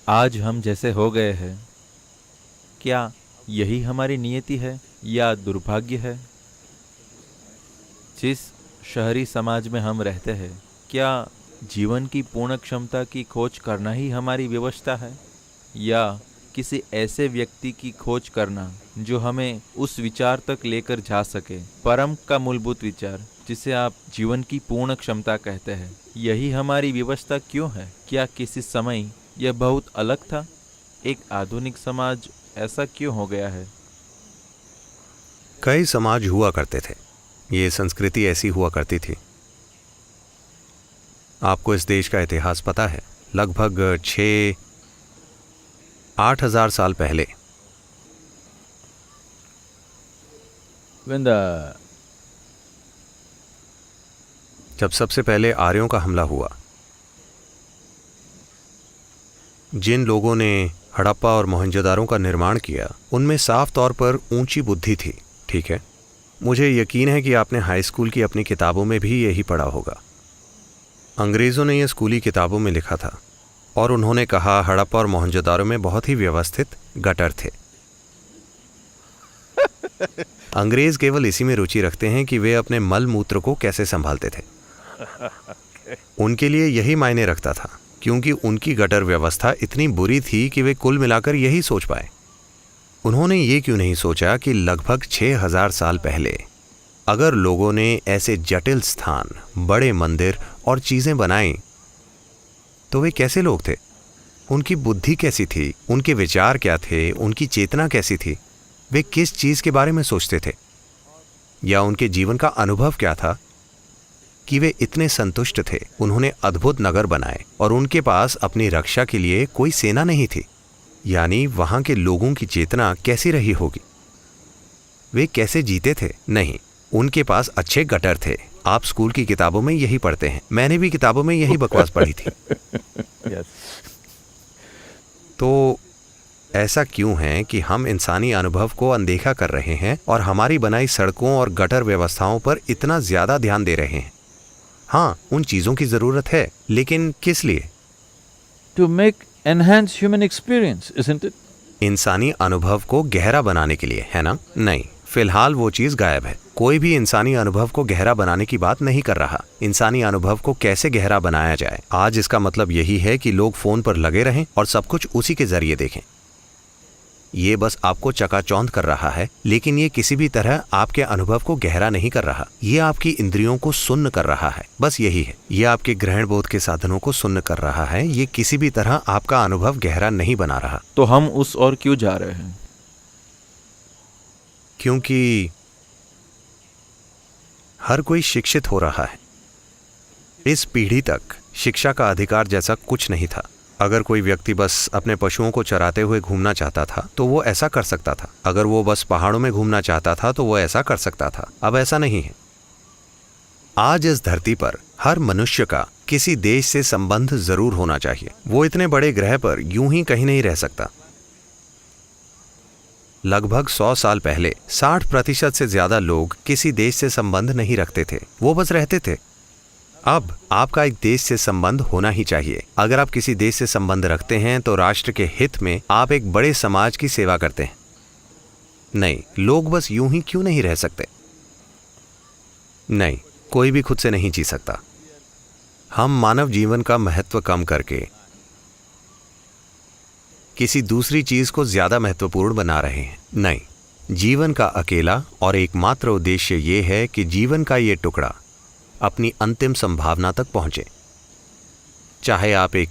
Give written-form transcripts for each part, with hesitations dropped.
आज हम जैसे हो गए हैं, क्या यही हमारी नियति है या दुर्भाग्य है? जिस शहरी समाज में हम रहते हैं, क्या जीवन की पूर्ण क्षमता की खोज करना ही हमारी व्यवस्था है, या किसी ऐसे व्यक्ति की खोज करना जो हमें उस विचार तक लेकर जा सके, परम का मूलभूत विचार जिसे आप जीवन की पूर्ण क्षमता कहते हैं? यही हमारी व्यवस्था क्यों है? क्या किसी समय यह बहुत अलग था? एक आधुनिक समाज ऐसा क्यों हो गया है? कई समाज हुआ करते थे। ये संस्कृति ऐसी हुआ करती थी। आपको इस देश का इतिहास पता है? लगभग 6-8 हजार साल पहले When the जब सबसे पहले आर्यों का हमला हुआ, जिन लोगों ने हड़प्पा और मोहनजोदारो का निर्माण किया, उनमें साफ तौर पर ऊंची बुद्धि थी। ठीक है, मुझे यकीन है कि आपने हाई स्कूल की अपनी किताबों में भी यही पढ़ा होगा। अंग्रेज़ों ने यह स्कूली किताबों में लिखा था और उन्होंने कहा हड़प्पा और मोहनजोदारो में बहुत ही व्यवस्थित गटर थे। अंग्रेज केवल इसी में रुचि रखते हैं कि वे अपने मल मूत्र को कैसे संभालते थे। उनके लिए यही मायने रखता था, क्योंकि उनकी गटर व्यवस्था इतनी बुरी थी कि वे कुल मिलाकर यही सोच पाए। उन्होंने ये क्यों नहीं सोचा कि लगभग 6000 साल पहले अगर लोगों ने ऐसे जटिल स्थान, बड़े मंदिर और चीजें बनाई तो वे कैसे लोग थे, उनकी बुद्धि कैसी थी, उनके विचार क्या थे, उनकी चेतना कैसी थी, वे किस चीज के बारे में सोचते थे, या उनके जीवन का अनुभव क्या था कि वे इतने संतुष्ट थे। उन्होंने अद्भुत नगर बनाए और उनके पास अपनी रक्षा के लिए कोई सेना नहीं थी। यानी वहां के लोगों की चेतना कैसी रही होगी, वे कैसे जीते थे? नहीं, उनके पास अच्छे गटर थे। आप स्कूल की किताबों में यही पढ़ते हैं, मैंने भी किताबों में यही बकवास पढ़ी थी। yes. तो ऐसा क्यों है कि हम इंसानी अनुभव को अनदेखा कर रहे हैं और हमारी बनाई सड़कों और गटर व्यवस्थाओं पर इतना ज्यादा ध्यान दे रहे हैं? हाँ, उन चीजों की जरूरत है, लेकिन किस लिए? To make enhance human experience, isn't it? इंसानी अनुभव को गहरा बनाने के लिए, है ना? नहीं, फिलहाल वो चीज गायब है। कोई भी इंसानी अनुभव को गहरा बनाने की बात नहीं कर रहा। इंसानी अनुभव को कैसे गहरा बनाया जाए, आज इसका मतलब यही है कि लोग फोन पर लगे रहें और सब कुछ उसी के जरिए देखें। ये बस आपको चकाचौंध कर रहा है, लेकिन ये किसी भी तरह आपके अनुभव को गहरा नहीं कर रहा। ये आपकी इंद्रियों को सुन्न कर रहा है, बस यही है। ये आपके ग्रहण बोध के साधनों को सुन्न कर रहा है। ये किसी भी तरह आपका अनुभव गहरा नहीं बना रहा। तो हम उस ओर क्यों जा रहे हैं? क्योंकि हर कोई शिक्षित हो रहा है। इस पीढ़ी तक शिक्षा का अधिकार जैसा कुछ नहीं था। अगर कोई व्यक्ति बस अपने पशुओं को चराते हुए घूमना चाहता था तो वो ऐसा कर सकता था। अगर वो बस पहाड़ों में घूमना चाहता था तो वो ऐसा कर सकता था। अब ऐसा नहीं है। आज इस धरती पर हर मनुष्य का किसी देश से संबंध जरूर होना चाहिए। वो इतने बड़े ग्रह पर यूं ही कहीं नहीं रह सकता। लगभग 100 साल पहले 60% से ज्यादा लोग किसी देश से संबंध नहीं रखते थे, वो बस रहते थे। अब आपका एक देश से संबंध होना ही चाहिए। अगर आप किसी देश से संबंध रखते हैं तो राष्ट्र के हित में आप एक बड़े समाज की सेवा करते हैं। नहीं, लोग बस यूं ही क्यों नहीं रह सकते? नहीं, कोई भी खुद से नहीं जी सकता। हम मानव जीवन का महत्व कम करके किसी दूसरी चीज को ज्यादा महत्वपूर्ण बना रहे हैं। नहीं, जीवन का अकेला और एकमात्र उद्देश्य ये है कि जीवन का ये टुकड़ा अपनी अंतिम संभावना तक पहुंचे। चाहे आप एक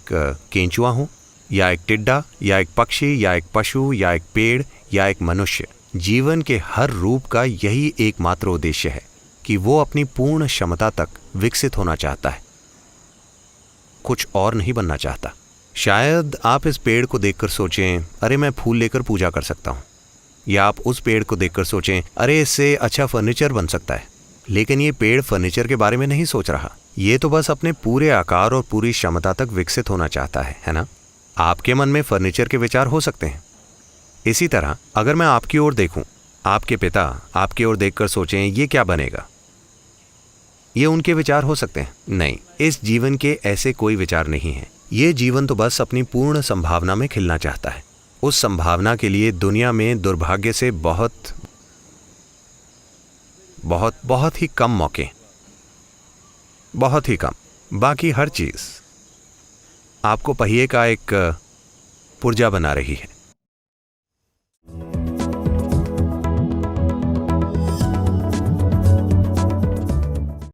केंचुआ हो, या एक टिड्डा, या एक पक्षी, या एक पशु, या एक पेड़, या एक मनुष्य, जीवन के हर रूप का यही एकमात्र उद्देश्य है कि वो अपनी पूर्ण क्षमता तक विकसित होना चाहता है, कुछ और नहीं बनना चाहता। शायद आप इस पेड़ को देखकर सोचें, अरे मैं फूल लेकर पूजा कर सकता हूं, या आप उस पेड़ को देखकर सोचें, अरे इससे अच्छा फर्नीचर बन सकता है। लेकिन ये पेड़ फर्नीचर के बारे में नहीं सोच रहा। ये तो बस अपने पूरे आकार और पूरी क्षमता तक विकसित होना चाहता है ना? आपके मन में फर्नीचर के विचार हो सकते हैं। इसी तरह अगर मैं आपकी ओर देखूं, आपके पिता आपकी ओर देखकर सोचें ये क्या बनेगा, ये उनके विचार हो सकते हैं। नहीं, इस जीवन के ऐसे कोई विचार नहीं है। ये जीवन तो बस अपनी पूर्ण संभावना में खिलना चाहता है। उस संभावना के लिए दुनिया में दुर्भाग्य से बहुत बहुत बहुत ही कम मौके, बहुत ही कम। बाकी हर चीज आपको पहिए का एक पुर्जा बना रही है।